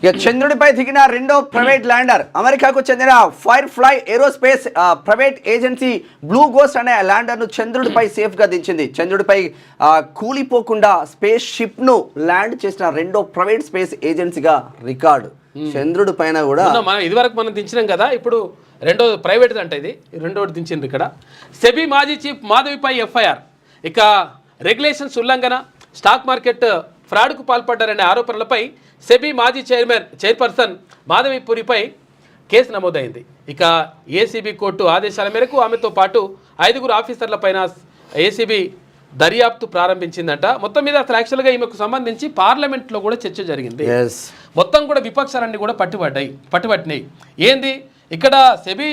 ఇక చంద్రుడిపై దిగిన రెండో ప్రైవేట్ ల్యాండర్ అమెరికాకు చెందిన firefly aerospace private agency blue ghost అనే ల్యాండర్ను చంద్రుడిపై సేఫ్గా దించింది. చంద్రుడిపై కూలిపోకుండా స్పేస్ షిప్ను ల్యాండ్ చేసిన రెండో ప్రైవేట్ స్పేస్ ఏజెన్సీగా రికార్డు. చంద్రుడి పైన కూడా ఇదివరకు మనం దించినాం కదా, ఇప్పుడు రెండో ప్రైవేట్ అంటే ఇది రెండోది దించింది. ఇక్కడ సెబీ మాజీ చీఫ్ మాధవిపై ఎఫ్ఐఆర్. ఇక రెగ్యులేషన్స్ ఉల్లంఘన, స్టాక్ మార్కెట్ ఫ్రాడ్కు పాల్పడ్డారనే ఆరోపణలపై సెబీ మాజీ చైర్పర్సన్ మాధవిపురిపై కేసు నమోదైంది. ఇక ఏసీబీ కోర్టు ఆదేశాల మేరకు ఆమెతో పాటు 5 ఆఫీసర్లపైన ఏసీబీ దర్యాప్తు ప్రారంభించిందంట. మొత్తం మీద అసలు యాక్చువల్గా ఈమెకు సంబంధించి పార్లమెంట్లో కూడా చర్చ జరిగింది. మొత్తం కూడా విపక్షాలన్నీ కూడా పట్టుబట్టినాయి. ఏంది ఇక్కడ సెబీ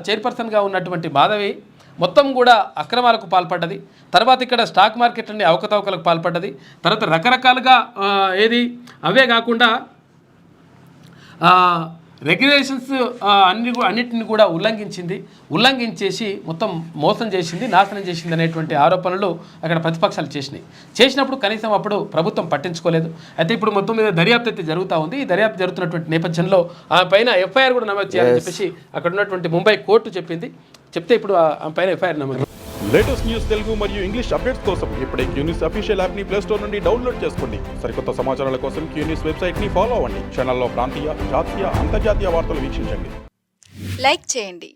చైర్పర్సన్గా ఉన్నటువంటి మాధవి మొత్తం కూడా అక్రమాలకు పాల్పడ్డది. తర్వాత ఇక్కడ స్టాక్ మార్కెట్లని అవకతవకలకు పాల్పడ్డది. తర్వాత రకరకాలుగా అవే కాకుండా రెగ్యులేషన్స్ అన్నిటిని కూడా ఉల్లంఘించేసి మొత్తం మోసం చేసింది, నాశనం చేసింది అనేటువంటి ఆరోపణలు అక్కడ ప్రతిపక్షాలు చేసినప్పుడు కనీసం అప్పుడు ప్రభుత్వం పట్టించుకోలేదు. అయితే ఇప్పుడు మొత్తం మీద దర్యాప్తు అయితే జరుగుతూ ఉంది. ఈ దర్యాప్తు జరుగుతున్నటువంటి నేపథ్యంలో ఆమె పైన ఎఫ్ఐఆర్ కూడా నమోదు చేయాలని చెప్పేసి అక్కడ ఉన్నటువంటి ముంబై కోర్టు చెప్తే ఇప్పుడు ఆమె పైన ఎఫ్ఐఆర్ నమోదు. లేటెస్ట్ న్యూస్ తెలుగు మరియు ఇంగ్లీష్ అప్డేట్స్ కోసం ఇప్పుడే క్యూన్యూస్ అఫీషియల్ యాప్ ని ప్లే స్టోర్ నుండి డౌన్లోడ్ చేసుకోండి. సరికొత్త సమాచారాల కోసం క్యూన్యూస్ వెబ్సైట్ ని ఫాలో అవ్వండి. ఛానల్లో ప్రాంతీయ, జాతీయ, అంతర్జాతీయ వార్తలు వీక్షించండి. లైక్ చేయండి.